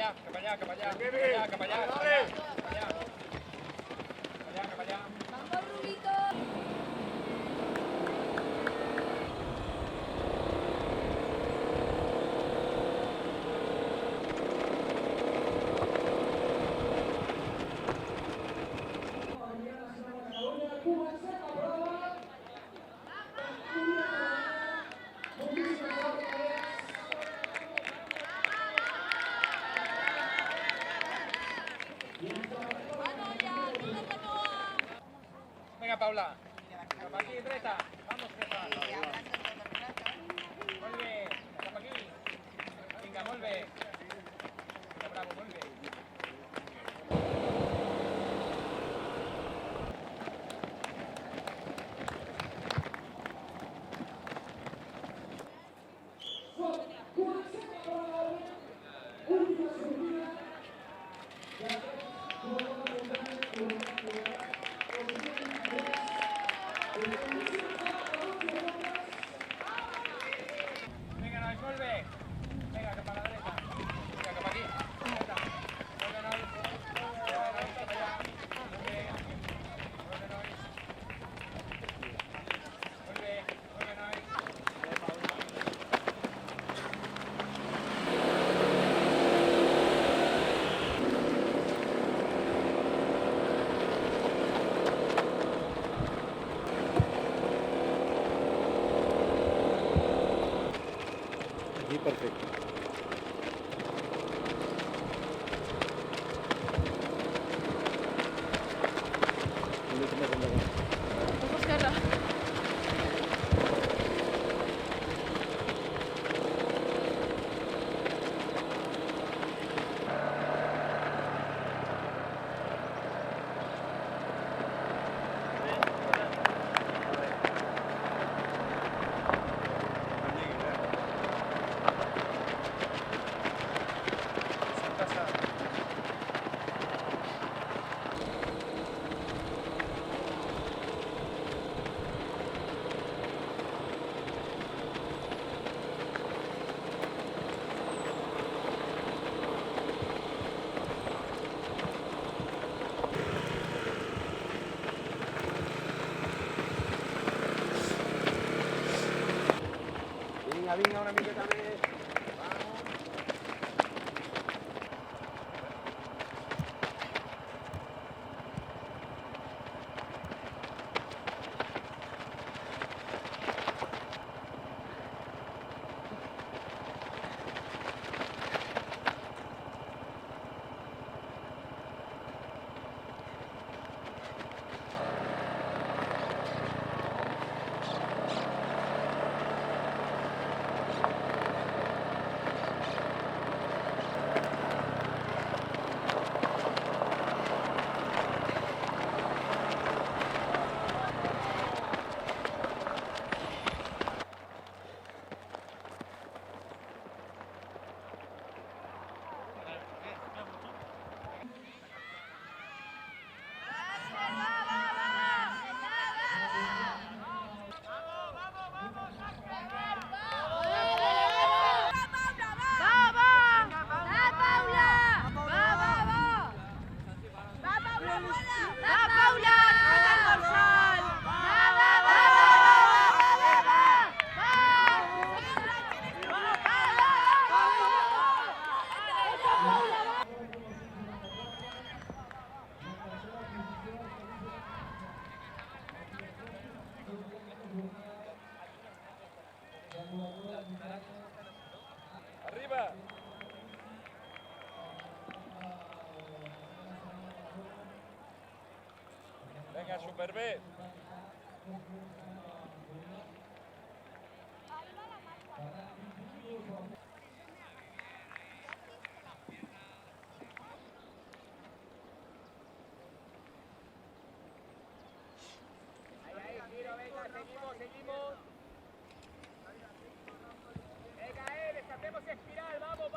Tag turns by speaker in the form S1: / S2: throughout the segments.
S1: allá, que para allá, que para allá, que para allá, que para allá, que para allá, que para allá.
S2: Vamos, Rubito.
S1: Venga, Paula. Cap aquí, dreta. Vamos, dreta. Molt bé. Cap aquí. Vinga, molt bé. Vinga, bravo, molt bé. Vinga, nois, molt bé. Vinga, cap a la dreta. Vinga, cap aquí. Dreta. Molt bé, nois. Molt bé, nois, cap allà. Molt bé. Molt bé, nois. Molt bé, nois.
S3: Aquí perfecto. Vinga, una miqueta més. Arriba. Venga, super bé. Ahí, giro, venga, seguimos. Venga, deshacemos espiral, vamos,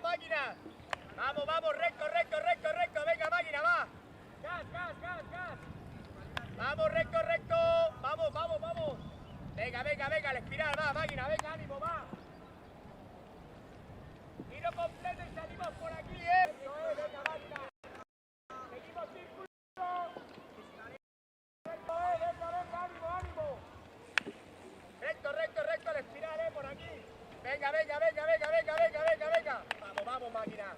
S3: máquina. Vamos, recto, venga, máquina, va. Gas. Vamos, recto. Vamos. Venga, la espiral, va, máquina, venga, ánimo, va. Giro completo y salimos por aquí, ¿eh? Venga, máquina. Seguimos círculo. Recto, venga, ánimo, ánimo. Recto, recto, recto, al espiral, por aquí. Venga, venga, venga, venga, venga, venga, venga, venga. Vamos, vamos, máquina.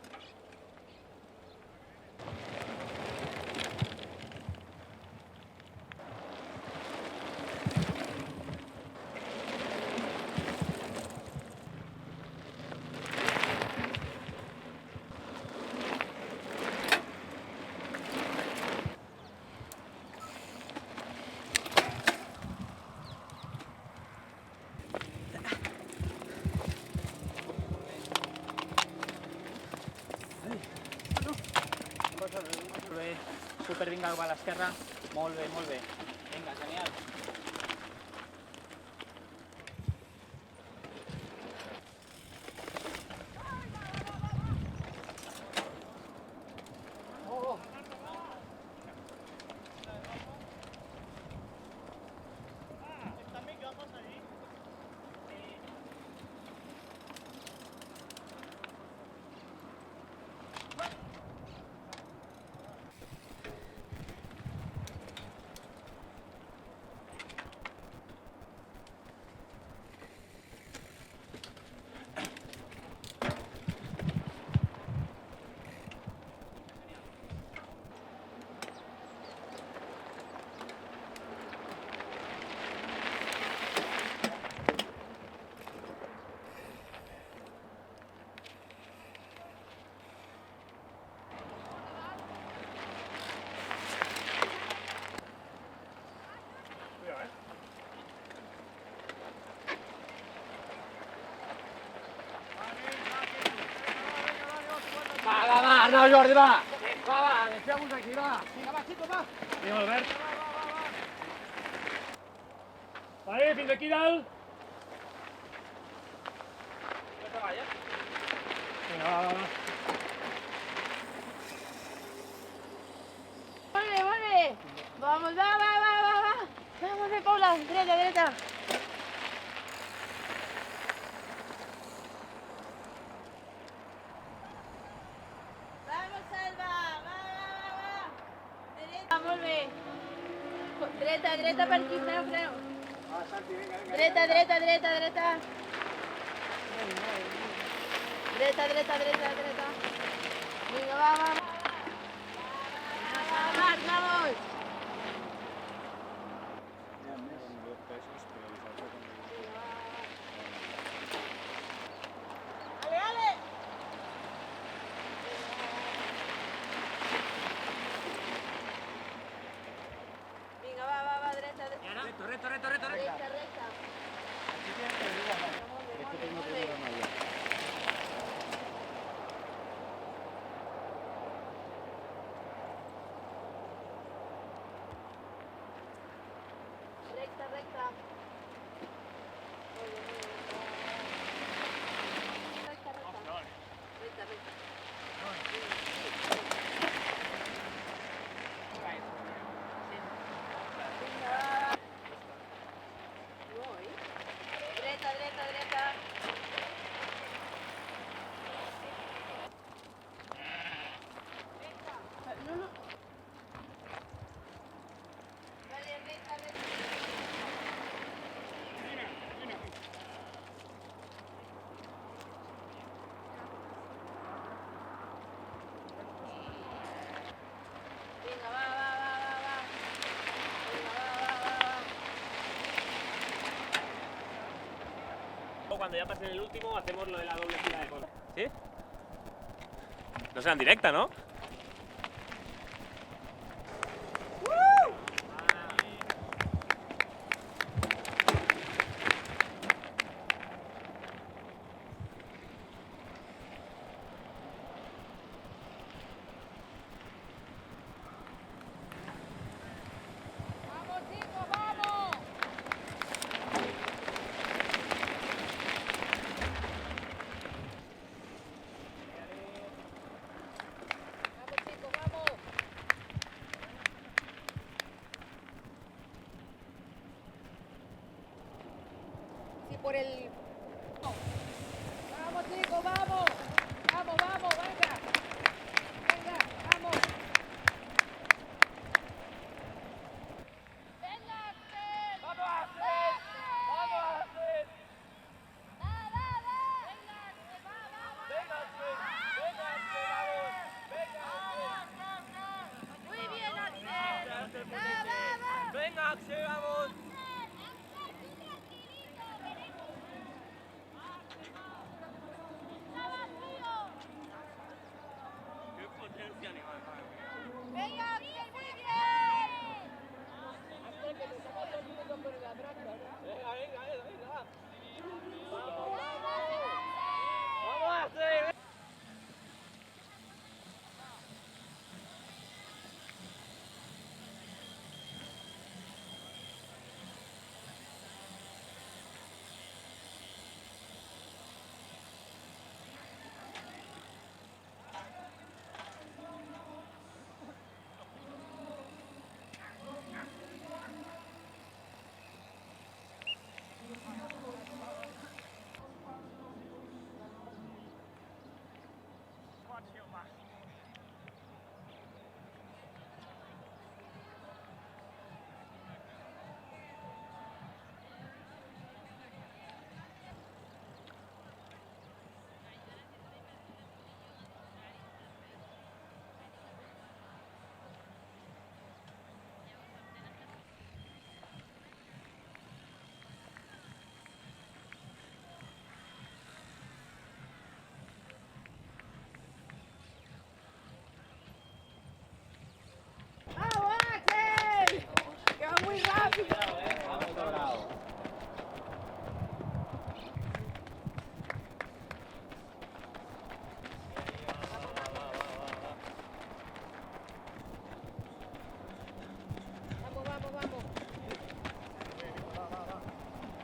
S2: Super vinga cap a l'esquerra. Molt bé, molt bé. Vinga, genial.
S1: Va, Arnau, Jordi, va! Va, deixem-nos aquí, va! Vinga, va, Xico, va! Vinga, Albert. Vale, fins aquí dalt. Vinga, va, va, va.
S4: Molt bé, molt bé. Vamos, va, va, va, va, va. Vamos bé, Paula, dreta, dreta. Vamos, Salva, va, va, va, va. Dreta, molt bé. Dreta, dreta per aquí, freno, freno. Dreta, dreta, dreta, dreta. Dreta, dreta, dreta, dreta. Vinga, va, va, va. Vamos, vamos. Ale, ale. Vinga, va, va, va, dreta, dreta.
S3: Recto, recto, recto, recto, recto.
S4: Recta, recta. Molt bé, molt bé, molt bé. Recta, recta. Muy bien, muy bien. Recta, recta. Recta, recta. Venga. Voy. Dreta, dreta, dreta. No, no. Vale, recta, recta. Venga, va, va, va, va, va. Venga, va, va, va, va.
S5: Cuando ya pase el último, hacemos lo de la doble fila de cosas. ¿Sí? No será en directa, ¿no?
S4: ¡Vamos, chicos, vamos! Vamos, chicos, vamos. Sí, por el... Vamos, chicos, vamos. vamos, vamos, venga. Venga, vamos. Venga, Axel.
S3: ¡Vamos, Axel! ¡Vamos, Axel!
S4: Venga, Axel, va, vamos.
S3: ¡Venga, Axel! ¡Venga, Axel, vamos! ¡Venga, Axel!
S4: Muy bien, Axel. Va, va, va.
S3: ¡Venga, Axel, vamos!
S5: ¡Qué potencia animal, madre mía!
S4: Venga, Axel, muy bien.
S3: ¡Venga, venga, venga! ¡Vamos, Axel!
S4: ¡Vamos, Axel! ¡Que va muy rápido!
S2: Vamos, Dorado.
S4: Vamos, vamos, vamos.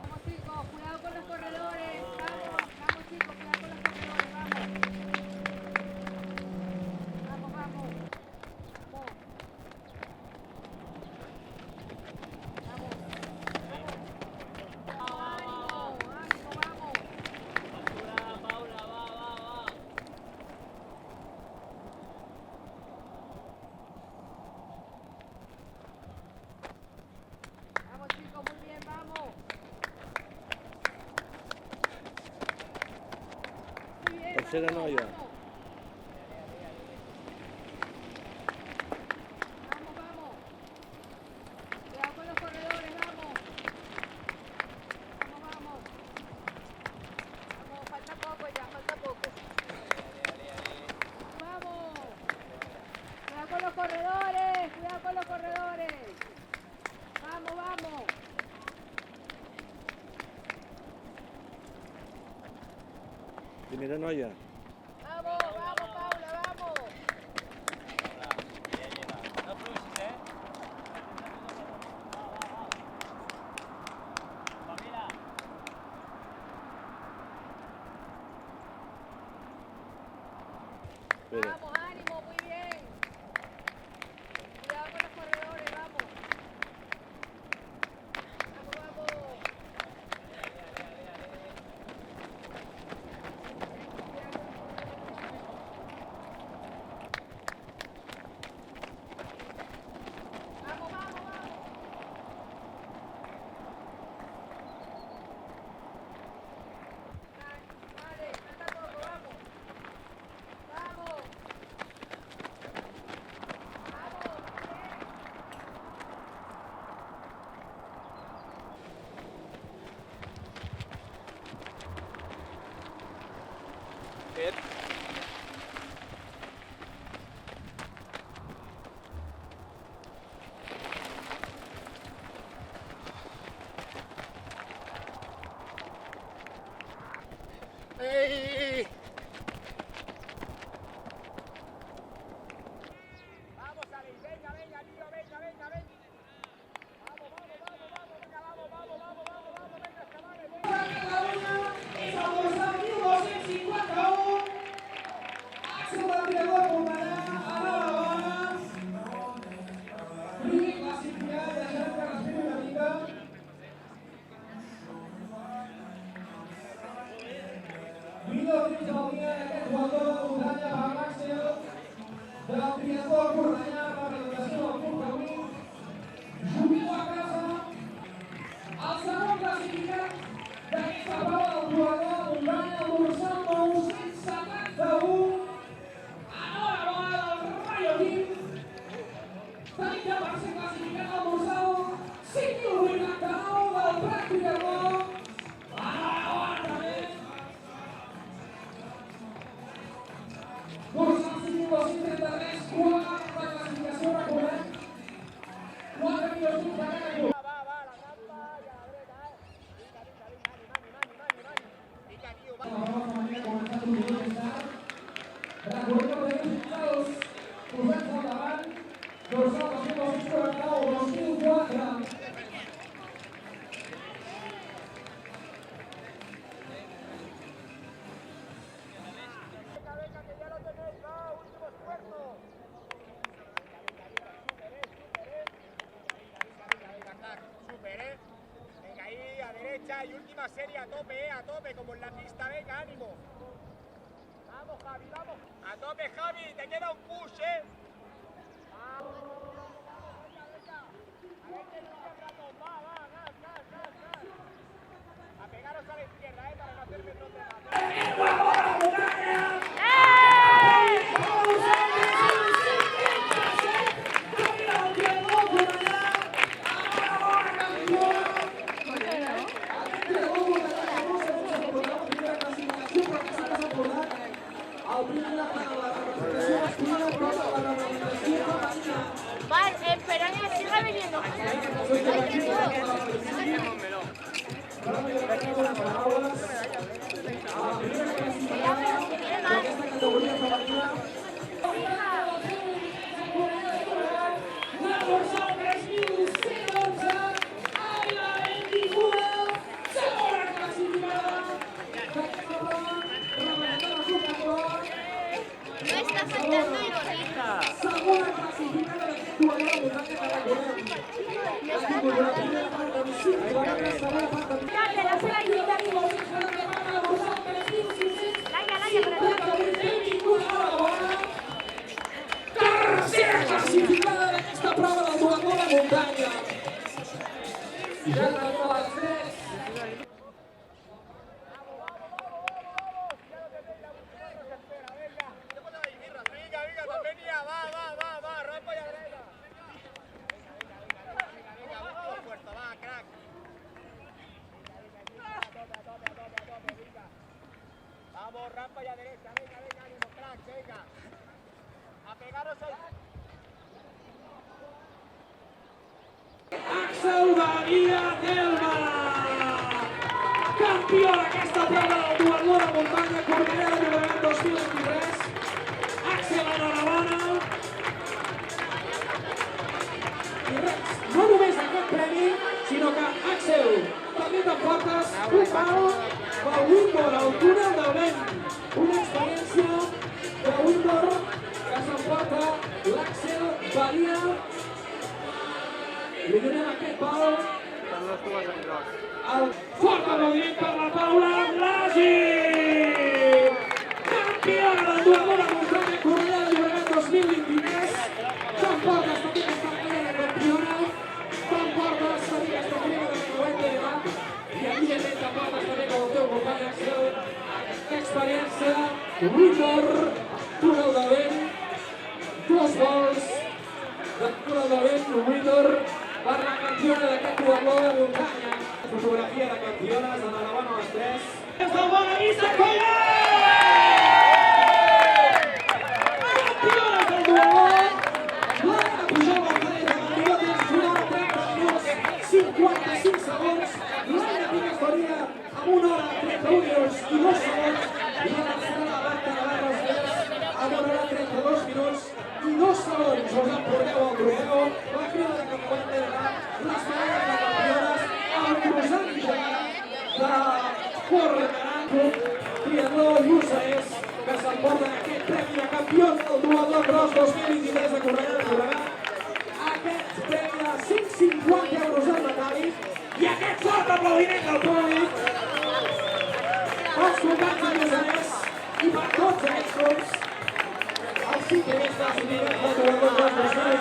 S4: Vamos, chicos, cuidado con los corredores. Vamos, vamos, chicos, cuidado con los corredores. Vamos. Vamos, vamos. Vamos. Vamos. Ánimo, vamos.
S2: Paula, va.
S4: Vamos, chicos, muy bien, vamos. Muy bien,
S3: Tercera
S4: vamos,
S3: Noya.
S4: vamos. Vamos, vamos. Cuidado con los corredores, vamos. Vamos, vamos. Vamos, falta poco ya, falta poco. Vamos. Cuidado con los corredores, cuidado con los corredores. Vamos, vamos.
S3: Primera Noya.
S4: Vamos, vamos, Paula, vamos.
S2: No fluixis, eh? Familia.
S3: Espera.
S4: Vamos, ánimo, muy bien. Cuidado con los corredores, vamos. Vamos, vamos. Vamos, vamos, vamos. Vale, falta poco, vamos. Vamos. Vamos.
S3: ¡Ey!
S1: Vamos, Alex, venga, venga, tío, venga, venga, venga. Vamos, vamos, vamos, vamos, venga, vamos, vamos, vamos, vamos, vamos, venga, chavales, venga.
S6: Estamos amigos en 51. Segunda triagón para Alabama. Primer clasificada de la Primera Liga. Minuto 30 de jugador
S3: ya, y última serie a tope, como en la pista, venga, ánimo. Vamos, Javi, vamos. A tope, Javi, te queda un push, Vamos. A ver qué Ramón, va, gas. A pegaros a la izquierda, para no hacer metros de más.
S4: Vale, espera que siga viniendo. Ay, qué todo.
S6: La dorsal 3011, Ávila 21, segona classificada.
S4: No está faltando ironía.
S6: Segona classificada d'aquest duel de muntanya que recordem. Ha tingut la primera part amb 5 quilòmetres, segona part amb 5 tercera classificada d'aquesta prova del duatló de muntanya. Ja arriba a les 3.
S3: Venga, también ya, va, rampa y a derecha. Venga, fuerza, va, crack. Vamos, rampa y a derecha, venga, ánimo, crack, venga. A pegaros ahí.
S6: Àxel Badia Delma, campió d'aquesta prova del duatló de muntanya Cornellà de Llobregat 2023. Àxel, enhorabona. I res, no només aquest premi, sinó que Àxel, també t'emportes un pal del Windor, el túnel del vent. Una experiència de Windor que s'emporta l'Àxel Badia. Li donem aquest pal. El fort aplaudiment per la Paula Blasi! Campiona del duatló de muntanya Cornellà de Llobregat 2023. T'emportes també aquesta medalla de campiona. T'emportes també aquesta crema de creuet de llevant. I evidentment t'emportes també com el teu company Àxel aquesta experiència Windor, túnel de vent, 2 vols de túnel de vent, Windor, per la campiona d'aquest duatló de muntanya. Fotografia de campiones, enhorabona a les 3. Des del Bonavista, Colla! Campiones del duatló! L'Anna Pujol González de Madrid, temps final 30 minuts 55 segons. L'Anna Pigues Faria amb 1 hora 31 minuts i 2 segons. I la tercera, la Marta Navarro amb 1 hora 32 minuts i 2 segons. Us emporteu al trofeu, la crida de campionat de l'Edat, les medalles de campiones, el croissant gegant de Correcaran, triatló lluçanès, que s'emporten aquest premi de campió del duatló cross 2023 de Cornellà de Llobregat. Aquest premi de 150 euros en metàl·lic i aquest fort aplaudiment del públic pels companys de Lluçanès i per tots aquests clubs els 5 primers classificats del duatló cross 2023.